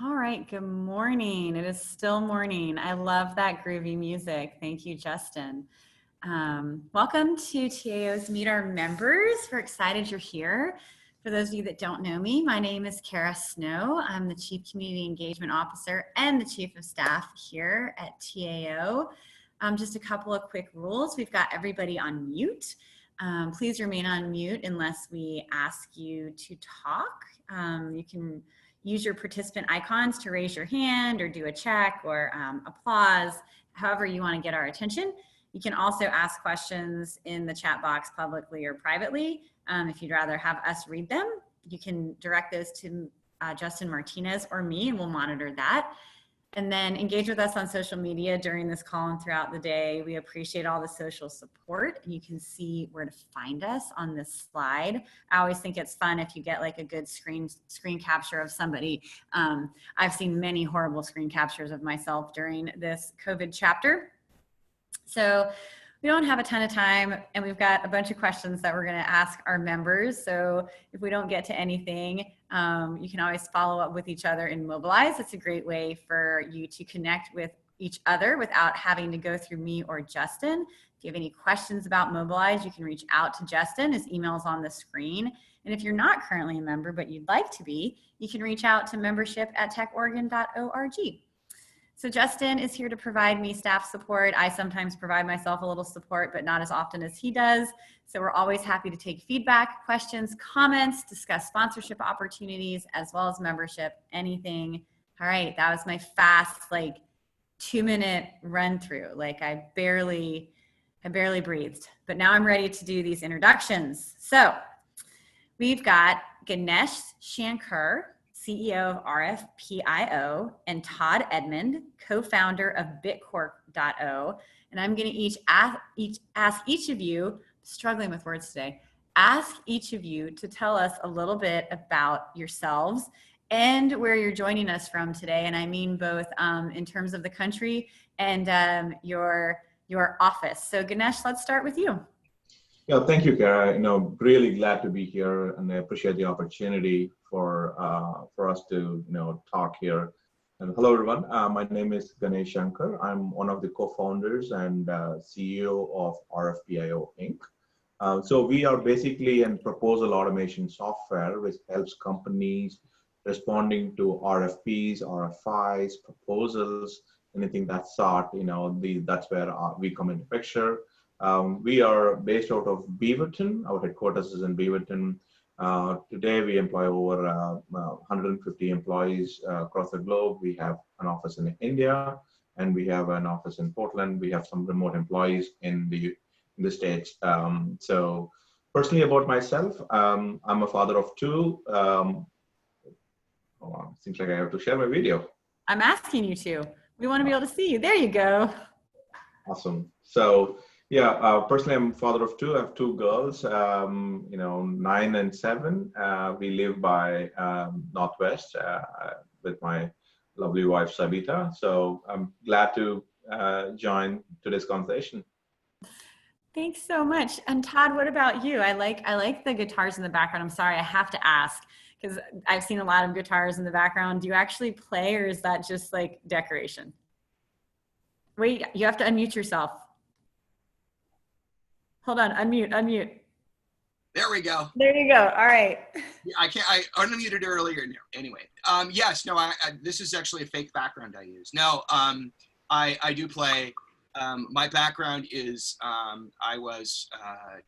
All right, good morning. It is still morning. I love that groovy music. Thank you, Justin. Welcome to TAO's Meet Our Members. We're excited you're here. For those of you that don't know me, my name is Cara Snow. I'm the Chief Community Engagement Officer and the Chief of Staff here at TAO. Just a couple of quick rules. We've got everybody on mute. Please remain on mute unless we ask you to talk. You can use your participant icons to raise your hand or do a check or applause, however you want to get our attention. You can also ask questions in the chat box publicly or privately. If you'd rather have us read them, you can direct those to Justin Martinez or me, and we'll monitor that. And then engage with us on social media during this call and throughout the day. We appreciate all the social support, and you can see where to find us on this slide. I always think it's fun if you get like a good screen capture of somebody. I've seen many horrible screen captures of myself during this COVID chapter. So we don't have a ton of time, and we've got a bunch of questions that we're going to ask our members. So if we don't get to anything, you can always follow up with each other in Mobilize. It's a great way for you to connect with each other without having to go through me or Justin. If you have any questions about Mobilize, you can reach out to Justin. His email is on the screen. And if you're not currently a member, but you'd like to be, you can reach out to membership@techoregon.org. So Justin is here to provide me staff support. I sometimes provide myself a little support, but not as often as he does. So we're always happy to take feedback, questions, comments, discuss sponsorship opportunities, as well as membership, anything. All right, that was my fast, like 2-minute run through. Like I barely breathed, but now I'm ready to do these introductions. So we've got Ganesh Shankar, CEO of rfpio, and Todd Edman, co-founder of bitcorp.o. And I'm going to ask each of you, struggling with words today, ask each of you to tell us a little bit about yourselves and where you're joining us from today. And I mean both in terms of the country and your office. So Ganesh, let's start with you. Yeah, thank you, Cara. Really glad to be here, and I appreciate the opportunity for us to talk here. And hello, everyone. My name is Ganesh Shankar. I'm one of the co-founders and CEO of rfpio Inc. So we are basically a proposal automation software which helps companies responding to RFPs, RFIs, proposals, anything that's sought. That's where we come into picture. We are based out of Beaverton. Our headquarters is in Beaverton. Today, we employ over 150 employees across the globe. We have an office in India, and we have an office in Portland. We have some remote employees in the States. So personally about myself, I'm a father of two. Seems like I have to share my video. I'm asking you to. We want to be able to see you. There you go. Awesome. So yeah, personally, I'm father of two. I have two girls, 9 and 7. We live by Northwest with my lovely wife, Sabita. So I'm glad to join today's conversation. Thanks so much. And Todd, what about you? I like the guitars in the background. I'm sorry, I have to ask because I've seen a lot of guitars in the background. Do you actually play, or is that just like decoration? Wait, you have to unmute yourself. Hold on, unmute. There we go. There you go. All right. Yeah, I unmuted earlier. Anyway, yes, no, this is actually a fake background I use. No, I do play. My background is I was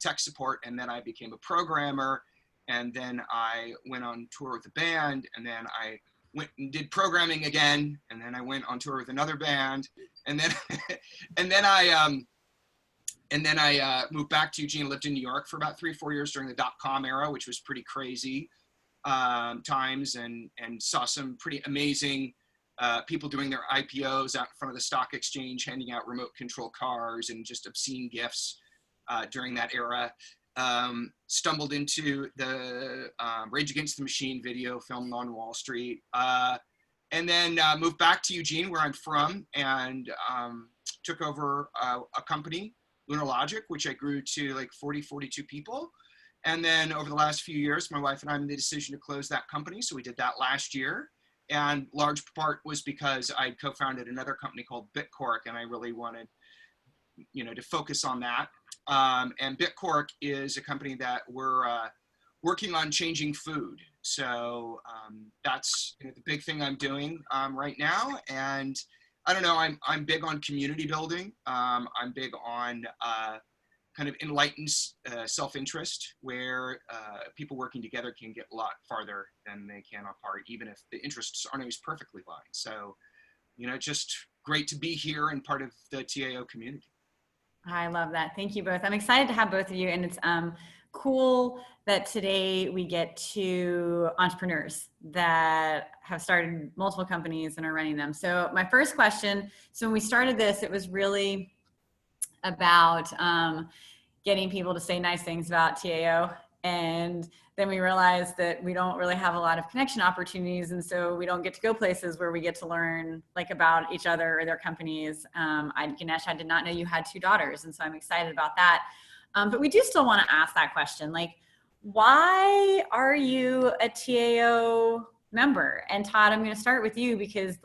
tech support, and then I became a programmer, and then I went on tour with a band, and then I went and did programming again, and then I went on tour with another band, and then and then I moved back to Eugene, lived in New York for about 3 or 4 years during the .com era, which was pretty crazy times, and saw some pretty amazing people doing their IPOs out in front of the stock exchange, handing out remote control cars and just obscene gifts during that era. Stumbled into the Rage Against the Machine video filmed on Wall Street. And then moved back to Eugene, where I'm from, and took over a company, Lunar Logic, which I grew to like 42 people. And then over the last few years, my wife and I made the decision to close that company. So we did that last year. And large part was because I co-founded another company called Bitcork, and I really wanted, to focus on that. And Bitcork is a company that we're working on changing food. So that's the big thing I'm doing right now. And I don't know, I'm big on community building. I'm big on kind of enlightened self-interest, where people working together can get a lot farther than they can apart, even if the interests aren't always perfectly aligned. So, just great to be here and part of the TAO community. I love that. Thank you both. I'm excited to have both of you, and it's cool that today we get to entrepreneurs that have started multiple companies and are running them. So my first question, so when we started this, it was really about getting people to say nice things about TAO. And then we realized that we don't really have a lot of connection opportunities. And so we don't get to go places where we get to learn about each other or their companies. Ganesh, I did not know you had 2 daughters. And so I'm excited about that. But we do still want to ask that question, why are you a TAO member? And Todd, I'm going to start with you because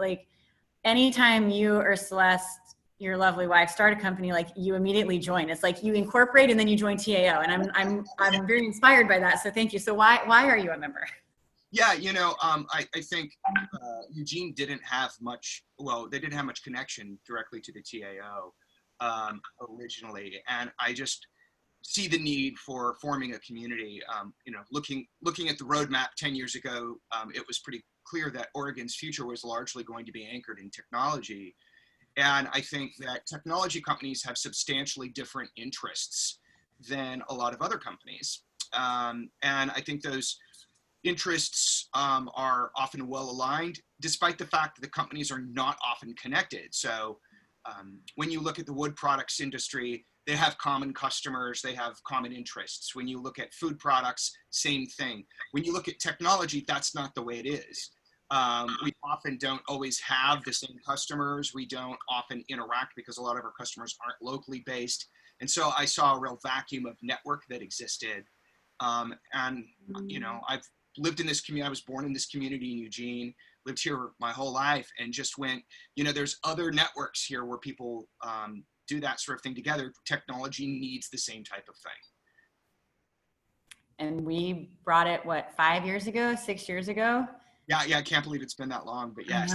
anytime you or Celeste, your lovely wife, start a company, you immediately join. It's you incorporate and then you join TAO, and I'm very inspired by that. So thank you. So why are you a member? Yeah, I think Eugene didn't have much. Well, they didn't have much connection directly to the TAO originally, and I just see the need for forming a community. Looking at the roadmap 10 years ago, it was pretty clear that Oregon's future was largely going to be anchored in technology. And I think that technology companies have substantially different interests than a lot of other companies. And I think those interests are often well aligned, despite the fact that the companies are not often connected. So when you look at the wood products industry, they have common customers, they have common interests. When you look at food products, same thing. When you look at technology, that's not the way it is. We often don't always have the same customers. We don't often interact because a lot of our customers aren't locally based. And so I saw a real vacuum of network that existed. And, I've lived in this community. I was born in this community in Eugene, lived here my whole life, and just went, there's other networks here where people do that sort of thing together. Technology needs the same type of thing. And we brought it, 5 years ago, 6 years ago? Yeah, I can't believe it's been that long, but yes.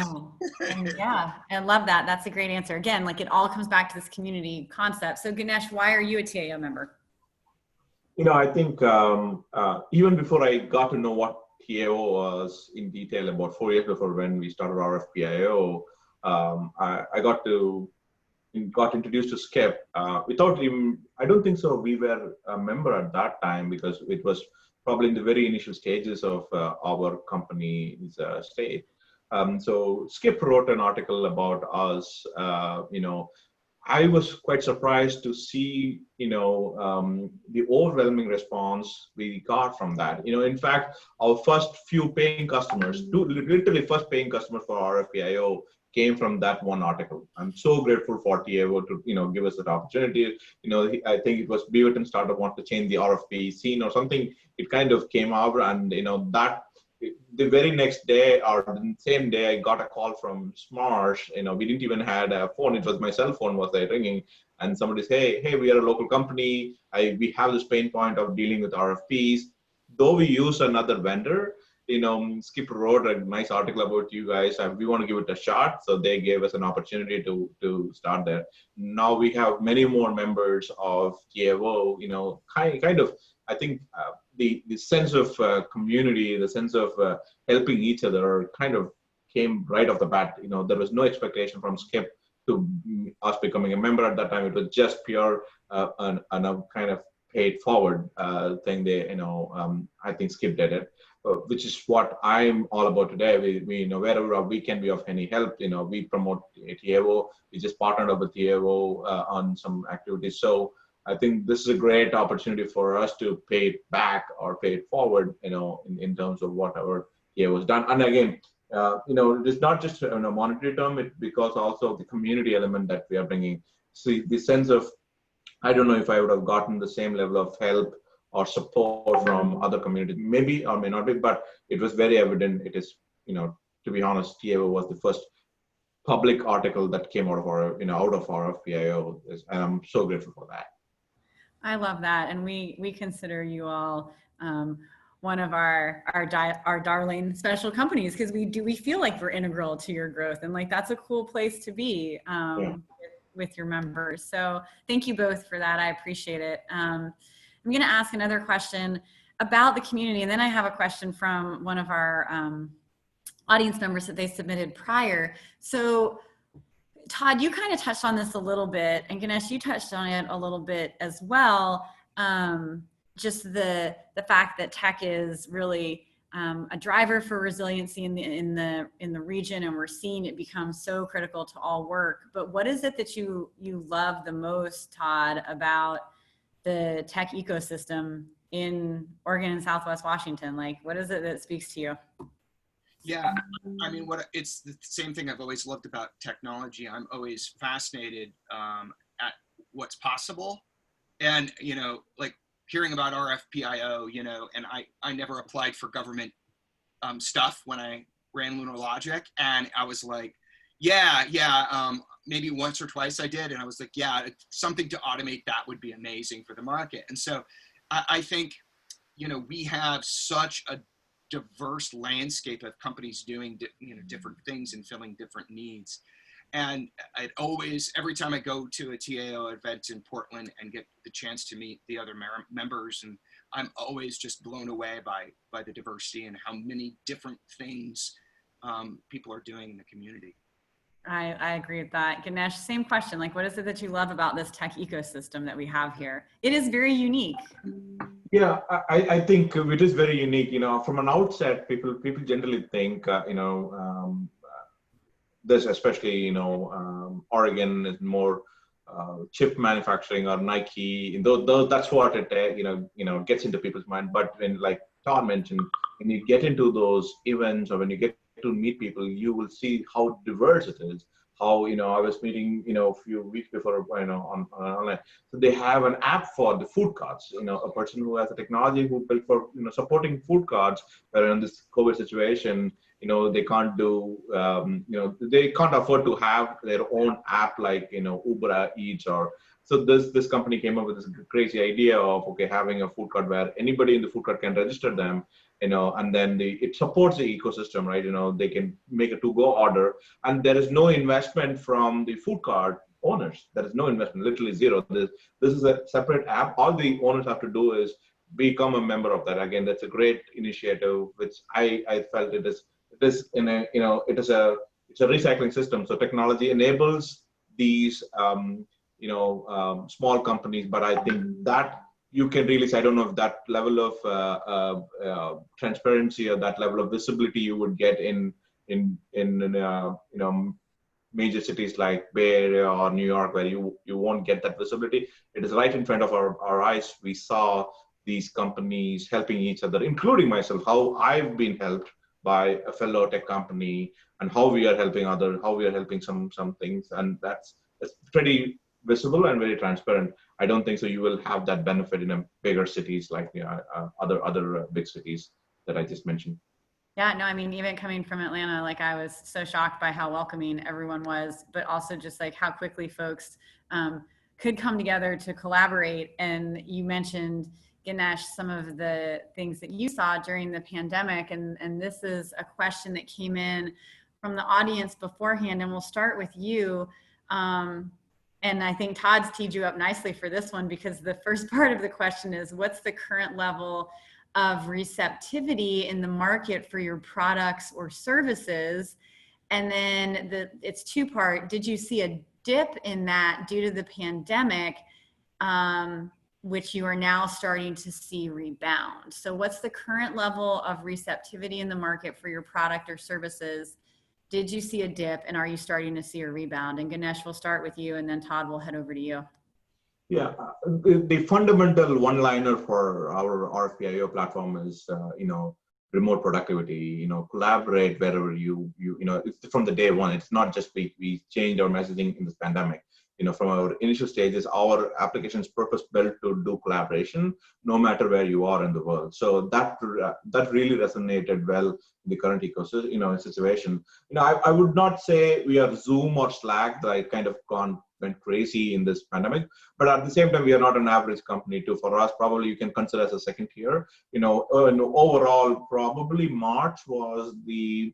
And yeah, I love that. That's a great answer. Again, it all comes back to this community concept. So Ganesh, why are you a TAO member? I think even before I got to know what TAO was in detail, about 4 years before when we started rfpio, I got introduced to Skip without even, I don't think so we were a member at that time, because it was probably in the very initial stages of our company's state. So Skip wrote an article about us. I was quite surprised to see, the overwhelming response we got from that. In fact, our first few paying customers, literally first paying customers for rfpio, came from that one article. I'm so grateful for TAO to, give us that opportunity. I think it was Beaverton startup want to change the RFP scene or something. It kind of came out, and that the very next day or the same day, I got a call from Smarsh. We didn't even had a phone. It was my cell phone was there ringing, and somebody say, "Hey, we are a local company. We have this pain point of dealing with RFPs. Though we use another vendor, Skip wrote a nice article about you guys, and we want to give it a shot." So they gave us an opportunity to start there. Now we have many more members of TAO. Kind of, I think the sense of community, the sense of helping each other, kind of came right off the bat. There was no expectation from Skip to us becoming a member at that time. It was just pure and a kind of paid forward thing. I think Skip did it. Which is what I'm all about today. We wherever we can be of any help, we promote TAO. We just partnered up with TAO on some activities. So I think this is a great opportunity for us to pay it back or pay it forward, in terms of whatever TAO has done. And again, it's not just a monetary term, because also the community element that we are bringing. See, the sense of, I don't know if I would have gotten the same level of help or support from other communities, maybe or may not be, but it was very evident. It is, to be honest, TAO was the first public article that came out of our, out of rfpio, and I'm so grateful for that. I love that, and we consider you all one of our darling special companies, because we feel like we're integral to your growth, and like that's a cool place to be with your members. So thank you both for that. I appreciate it. I'm going to ask another question about the community, and then I have a question from one of our audience members that they submitted prior. So Todd, you kind of touched on this a little bit, and Ganesh, you touched on it a little bit as well. Just the fact that tech is really a driver for resiliency in the region, and we're seeing it become so critical to all work. But what is it that you love the most, Todd, about the tech ecosystem in Oregon and Southwest Washington? Like, what is it that speaks to you? Yeah, I mean, it's the same thing I've always loved about technology. I'm always fascinated at what's possible, and like hearing about rfpio, and I never applied for government stuff when I ran Lunar Logic, and I was like, maybe once or twice I did, and I was like, yeah, something to automate that would be amazing for the market. And so I think we have such a diverse landscape of companies doing different things and filling different needs. And every time I go to a TAO event in Portland and get the chance to meet the other members, and I'm always just blown away by the diversity and how many different things people are doing in the community. I agree with that. Ganesh, same question. Like, what is it that you love about this tech ecosystem that we have here? It is very unique. Yeah, I think it is very unique. From an outset, people generally think, this, especially, Oregon is more chip manufacturing or Nike. That's what it, gets into people's mind. But when, like Todd mentioned, when you get into those events or when you get to meet people, you will see how diverse it is. How, I was meeting, a few weeks before, on online. So they have an app for the food carts, a person who has a technology who built for, supporting food carts, where in this COVID situation, they can't do, they can't afford to have their own app like, Uber Eats or, so this company came up with this crazy idea of, having a food cart where anybody in the food cart can register them, and then it supports the ecosystem, right? They can make a to-go order, and there is no investment from the food cart owners. There is no investment, literally zero. This is a separate app. All the owners have to do is become a member of that. Again, that's a great initiative, which I felt it is in a, it's a recycling system. So technology enables these, small companies, but I think that you can really say, I don't know if that level of transparency or that level of visibility you would get in major cities like Bay Area or New York, where you won't get that visibility. It is right in front of our eyes. We saw these companies helping each other, including myself, how I've been helped by a fellow tech company, and how we are helping some things, and that's pretty visible and very transparent. I don't think so you will have that benefit in a bigger cities like other big cities that I just mentioned. Yeah, no, I mean, even coming from Atlanta, like I was so shocked by how welcoming everyone was, but also just like how quickly folks could come together to collaborate. And you mentioned, Ganesh, some of the things that you saw during the pandemic. And this is a question that came in from the audience beforehand, and we'll start with you. And I think Todd's teed you up nicely for this one, because the first part of the question is, what's the current level of receptivity in the market for your products or services? And then it's two-part. Did you see a dip in that due to the pandemic, which you are now starting to see rebound? So what's the current level of receptivity in the market for your product or services? Did you see a dip, and are you starting to see a rebound? And Ganesh, we'll start with you, and then Todd will head over to you. Yeah, the fundamental one-liner for our rfpio platform is, remote productivity. Collaborate wherever it's from the day one. It's not just we changed our messaging in this pandemic. from our initial stages, our application's purpose built to do collaboration, no matter where you are in the world. So that really resonated well in the current ecosystem, situation. I would not say we are Zoom or Slack that I kind of went crazy in this pandemic, but at the same time, we are not an average company too. For us, probably you can consider as a second tier. And overall, probably March was the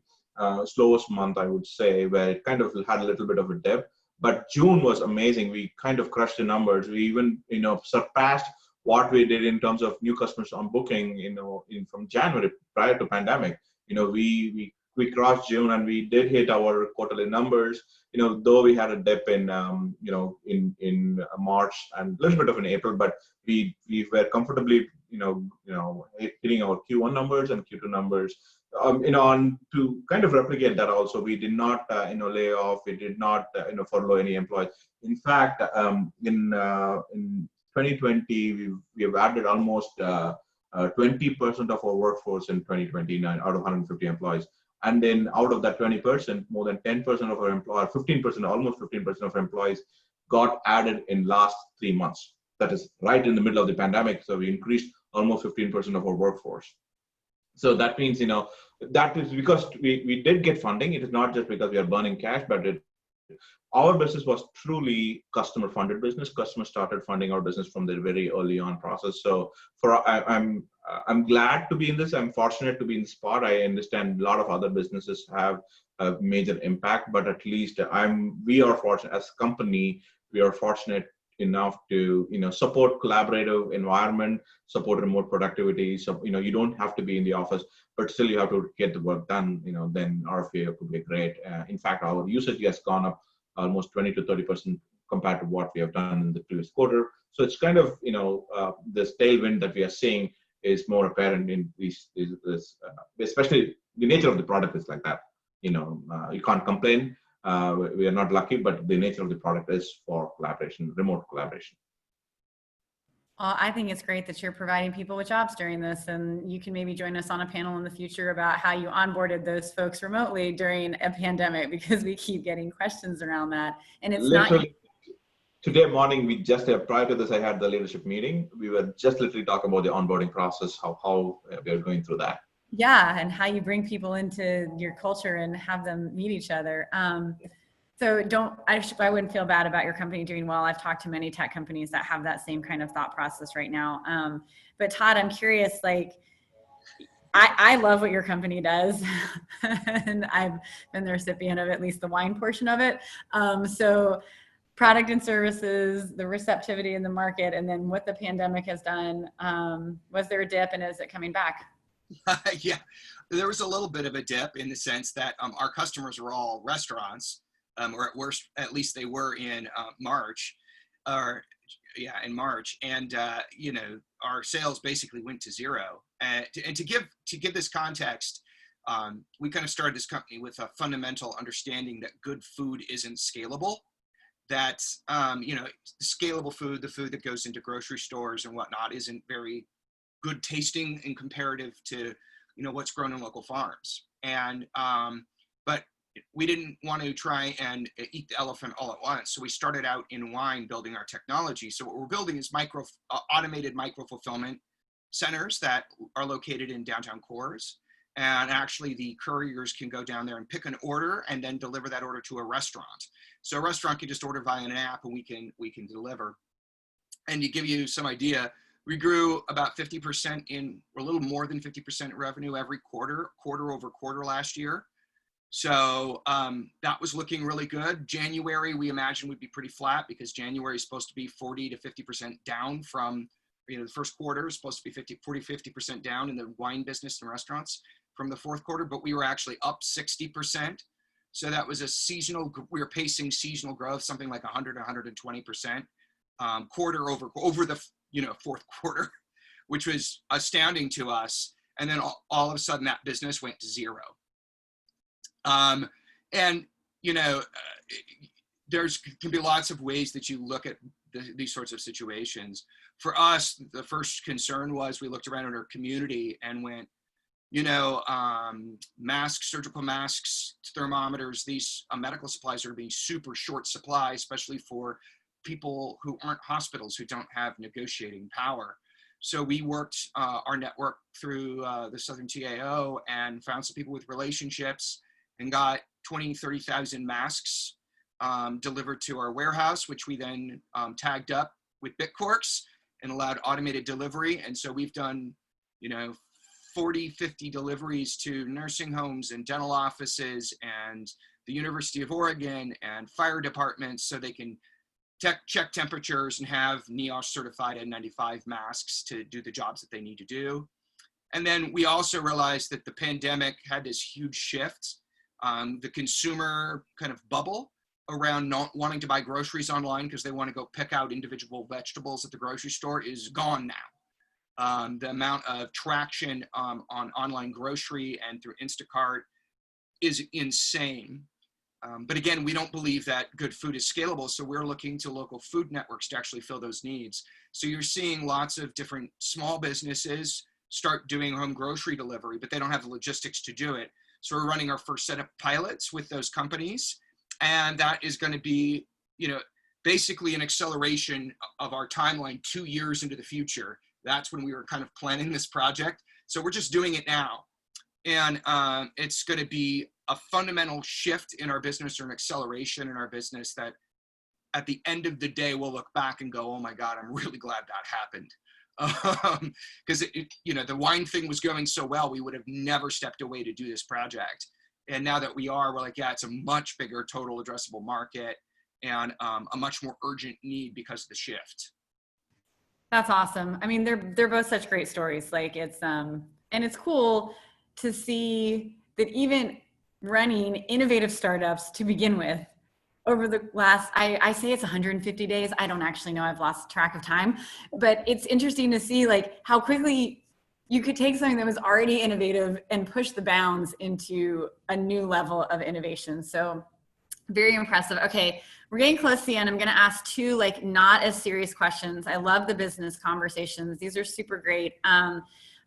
slowest month, I would say, where it kind of had a little bit of a dip. But June was amazing. We kind of crushed the numbers. We even, surpassed what we did in terms of new customers on booking, from January prior to pandemic. We crossed June and we did hit our quarterly numbers. Though we had a dip in March and a little bit of in April, but we were comfortably hitting our Q1 numbers and Q2 numbers. And to kind of replicate that also, we did not lay off. We did not furlough any employees. In fact, in 2020, we have added almost 20% of our workforce in 2029 out of 150 employees. And then out of that 20%, more than 10% of our employees, 15%, almost 15% of our employees got added in last 3 months. That is right in the middle of the pandemic. So we increased almost 15% of our workforce. So that means, that is because we did get funding. It is not just because we are burning cash, but our business was truly customer funded business. Customers started funding our business from the very early on process. So I'm glad to be in this. I'm fortunate to be in the spot. I understand a lot of other businesses have a major impact, but at least we are fortunate as a company. We are fortunate enough to support collaborative environment, support remote productivity. So you don't have to be in the office, but still you have to get the work done. Then rfpio could be great. In fact, our usage has gone up almost 20 to 30% compared to what we have done in the previous quarter. So it's kind of this tailwind that we are seeing is more apparent in this especially the nature of the product is like that. You can't complain. We are not lucky, but the nature of the product is for collaboration, remote collaboration. Well, I think it's great that you're providing people with jobs during this, and you can maybe join us on a panel in the future about how you onboarded those folks remotely during a pandemic, because we keep getting questions around that. And it's literally, today morning, we just prior to this, I had the leadership meeting. We were just literally talking about the onboarding process, how we are going through that. Yeah, and how you bring people into your culture and have them meet each other. So I wouldn't feel bad about your company doing well. I've talked to many tech companies that have that same kind of thought process right now. But Todd, I'm curious, I love what your company does and I've been the recipient of at least the wine portion of it. So product and services, the receptivity in the market, and then what the pandemic has done. Was there a dip and is it coming back? Yeah, there was a little bit of a dip in the sense that our customers were all restaurants, or at least they were in March, in March, and our sales basically went to zero. And to give this context, we kind of started this company with a fundamental understanding that good food isn't scalable. That scalable food, the food that goes into grocery stores and whatnot, isn't very good tasting in comparative to what's grown in local farms. And but we didn't want to try and eat the elephant all at once, so we started out in wine building our technology. So what we're building is automated micro fulfillment centers that are located in downtown cores, and actually the couriers can go down there and pick an order and then deliver that order to a restaurant. So a restaurant can just order via an app and we can deliver. And to give you some idea, we grew about 50% or a little more than 50% revenue every quarter over quarter last year. So that was looking really good. January, we imagined would be pretty flat because January is supposed to be 40 to 50% down from, the first quarter is supposed to be 50% down in the wine business and restaurants from the fourth quarter, but we were actually up 60%. So that was we were pacing seasonal growth, something like 100, 120% quarter over the fourth quarter, which was astounding to us. And then all of a sudden that business went to zero. There's can be lots of ways that you look at these sorts of situations. For us, the first concern was we looked around at our community and went, masks, surgical masks, thermometers, these medical supplies are being super short supply, especially for people who aren't hospitals, who don't have negotiating power. So we worked our network through the Southern TAO and found some people with relationships and got 20, 30,000 masks delivered to our warehouse, which we then tagged up with Bitcorks and allowed automated delivery. And so we've done, 40, 50 deliveries to nursing homes and dental offices and the University of Oregon and fire departments, so they can check temperatures and have NEOSH certified N95 masks to do the jobs that they need to do. And then we also realized that the pandemic had this huge shift. The consumer kind of bubble around not wanting to buy groceries online because they want to go pick out individual vegetables at the grocery store is gone now. The amount of traction on online grocery and through Instacart is insane. But again, we don't believe that good food is scalable, so we're looking to local food networks to actually fill those needs. So you're seeing lots of different small businesses start doing home grocery delivery, but they don't have the logistics to do it. So we're running our first set of pilots with those companies, and that is going to be, basically an acceleration of our timeline 2 years into the future. That's when we were kind of planning this project. So we're just doing it now. And it's going to be a fundamental shift in our business, or an acceleration in our business, that at the end of the day, we'll look back and go, oh my God, I'm really glad that happened. Because the wine thing was going so well, we would have never stepped away to do this project. And now that we are, we're like, yeah, it's a much bigger total addressable market and a much more urgent need because of the shift. That's awesome. I mean, they're both such great stories. Like and it's cool to see that even running innovative startups to begin with over the last, I say it's 150 days. I don't actually know. I've lost track of time, but it's interesting to see like how quickly you could take something that was already innovative and push the bounds into a new level of innovation. So very impressive. Okay, we're getting close to the end. I'm going to ask two like not as serious questions. I love the business conversations. These are super great. I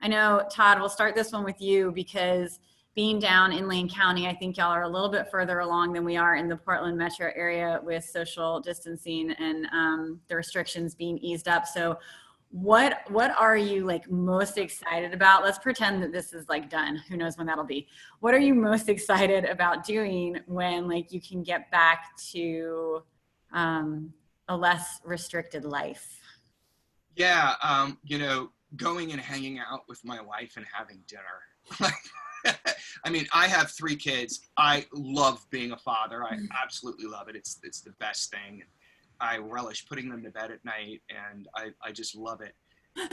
know, Todd, we'll start this one with you, because being down in Lane County, I think y'all are a little bit further along than we are in the Portland metro area with social distancing and the restrictions being eased up. So what are you like most excited about? Let's pretend that this is like done. Who knows when that'll be. What are you most excited about doing when like you can get back to a less restricted life? Yeah, going and hanging out with my wife and having dinner. I mean, I have 3 kids. I love being a father. I absolutely love it. It's the best thing. I relish putting them to bed at night, and I just love it.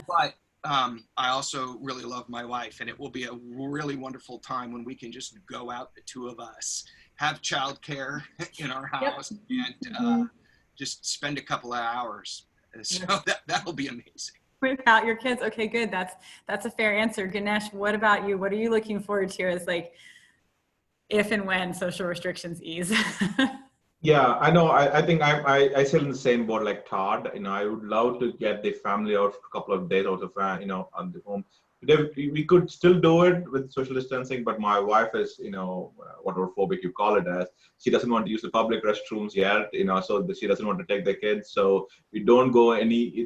But I also really love my wife, and it will be a really wonderful time when we can just go out, the 2 of us, have childcare in our house, and just spend a couple of hours. So that'll be amazing. Without your kids. Okay, good. That's a fair answer. Ganesh, what about you? What are you looking forward to as like if and when social restrictions ease? Yeah, I know. I think I still in the same boat like Todd. I would love to get the family out for a couple of days out of on the home. We could still do it with social distancing, but my wife is whatever phobic you call it as. She doesn't want to use the public restrooms yet. So she doesn't want to take the kids. So we don't go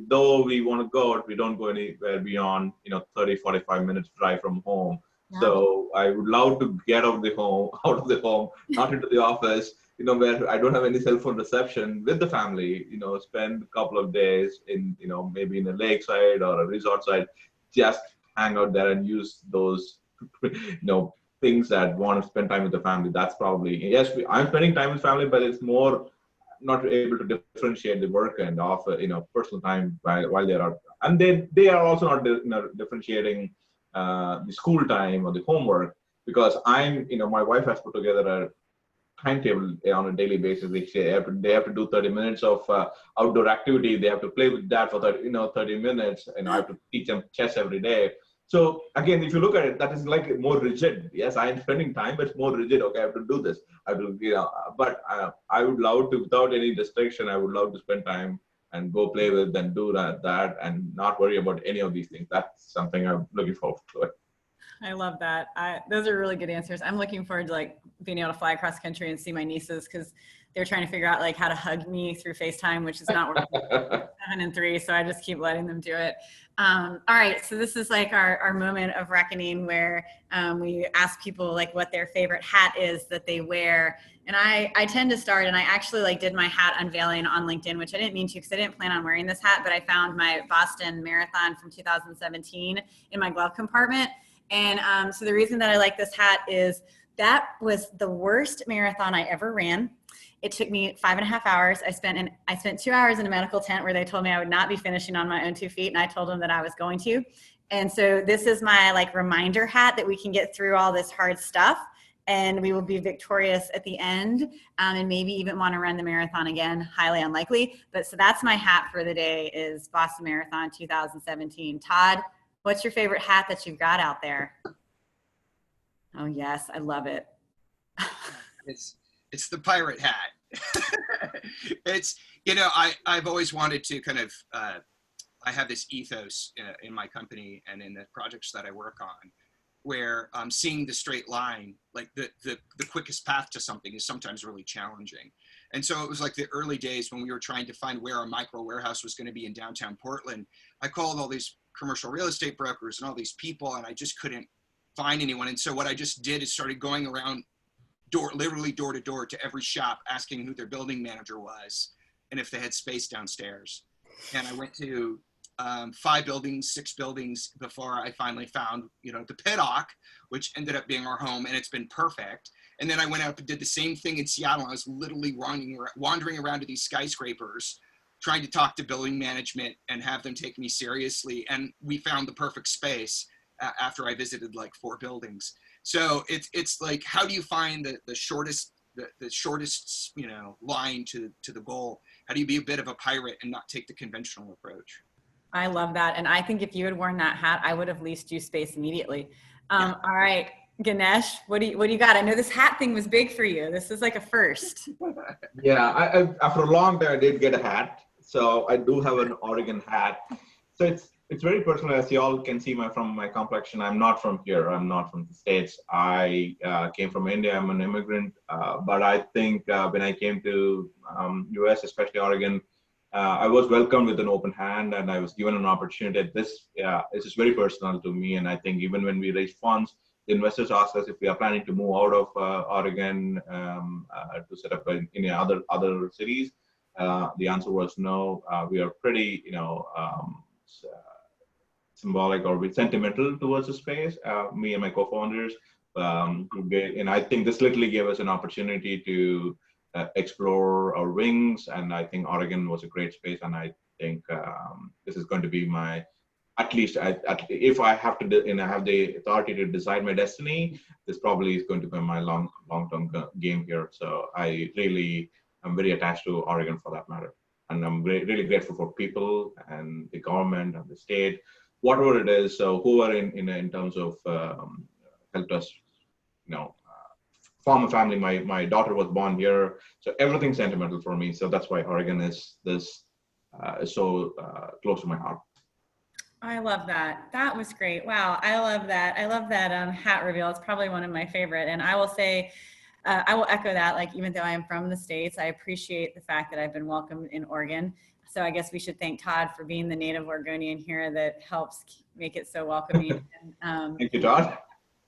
though we want to go out, we don't go anywhere beyond 30, 45 minutes drive from home. Yeah. So I would love to get out of the home, not into the office. Where I don't have any cell phone reception with the family, spend a couple of days in, maybe in a lakeside or a resort side, just hang out there and use those, things that want to spend time with the family. That's probably, yes, I'm spending time with family, but it's more not able to differentiate the work and offer, personal time while they're out. And they are also not differentiating the school time or the homework, because my wife has put together a timetable on a daily basis. They have to do 30 minutes of outdoor activity. They have to play with that for 30 minutes, and I have to teach them chess every day. So again, if you look at it, that is like more rigid. Yes, I am spending time, but it's more rigid. Okay, I have to do this. I will, but I would love to, without any restriction, I would love to spend time and go play with and do that and not worry about any of these things. That's something I'm looking forward to. I love that. Those are really good answers. I'm looking forward to like being able to fly across country and see my nieces because they're trying to figure out like how to hug me through FaceTime, which is not working. 7 and 3, so I just keep letting them do it. All right, so this is like our moment of reckoning where we ask people like what their favorite hat is that they wear. And I tend to start, and I actually like did my hat unveiling on LinkedIn, which I didn't mean to because I didn't plan on wearing this hat, but I found my Boston Marathon from 2017 in my glove compartment. And so the reason that I like this hat is that was the worst marathon I ever ran. It took me 5.5 hours. I spent 2 hours in a medical tent where they told me I would not be finishing on my own 2 feet, and I told them that I was going to. And so this is my like reminder hat that we can get through all this hard stuff, and we will be victorious at the end, and maybe even want to run the marathon again. Highly unlikely, but so that's my hat for the day is Boston Marathon 2017. Todd, what's your favorite hat that you've got out there? Oh yes, I love it. It's the pirate hat. It's, I've always wanted to kind of, I have this ethos in my company and in the projects that I work on where seeing the straight line, like the quickest path to something is sometimes really challenging. And so it was like the early days when we were trying to find where a micro warehouse was going to be in downtown Portland. I called all these commercial real estate brokers and all these people, and I just couldn't find anyone. And so what I just did is started going around literally door to door to every shop, asking who their building manager was and if they had space downstairs. And I went to 5 buildings, 6 buildings before I finally found, the Pittock, which ended up being our home, and it's been perfect. And then I went out and did the same thing in Seattle. I was literally wandering around to these skyscrapers, trying to talk to building management and have them take me seriously. And we found the perfect space after I visited like 4 buildings. So it's like, how do you find the shortest line to the goal? How do you be a bit of a pirate and not take the conventional approach? I love that. And I think if you had worn that hat, I would have leased you space immediately. Yeah. All right, Ganesh, what do you got? I know this hat thing was big for you. This is like a first. Yeah, I after a long time I did get a hat, so I do have an Oregon hat. So it's very personal, as you all can see from my complexion. I'm not from here. I'm not from the States. I came from India. I'm an immigrant, but I think when I came to U.S., especially Oregon, I was welcomed with an open hand, and I was given an opportunity. This is very personal to me, and I think even when we raise funds, the investors asked us if we are planning to move out of Oregon to set up in other cities. The answer was no. We are pretty, symbolic or sentimental towards the space. Me and my co-founders, and I think this literally gave us an opportunity to explore our wings. And I think Oregon was a great space, and I think this is going to be my, at least if I have to, and I have the authority to decide my destiny, this probably is going to be my long-term game here. So I really am very attached to Oregon for that matter, and I'm really grateful for people and the government and the state, whatever it is. So who are in terms of helped us, form a family. My daughter was born here, so everything's sentimental for me. So that's why Oregon is so close to my heart. I love that. That was great. Wow. I love that. I love that hat reveal. It's probably one of my favorite. And I will say, I will echo that. Like, even though I am from the States, I appreciate the fact that I've been welcomed in Oregon. So I guess we should thank Todd for being the native Oregonian here that helps make it so welcoming. Thank you, Todd.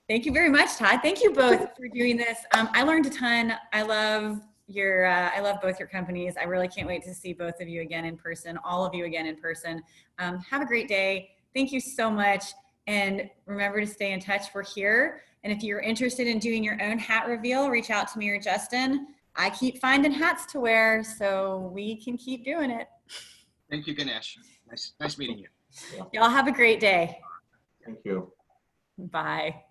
Thank you very much, Todd. Thank you both for doing this. I learned a ton. I love both your companies. I really can't wait to see both of you again in person, all of you again in person. Have a great day. Thank you so much. And remember to stay in touch. We're here. And if you're interested in doing your own hat reveal, reach out to me or Justin. I keep finding hats to wear, so we can keep doing it. Thank you, Ganesh. Nice meeting you. Y'all have a great day. Thank you. Bye.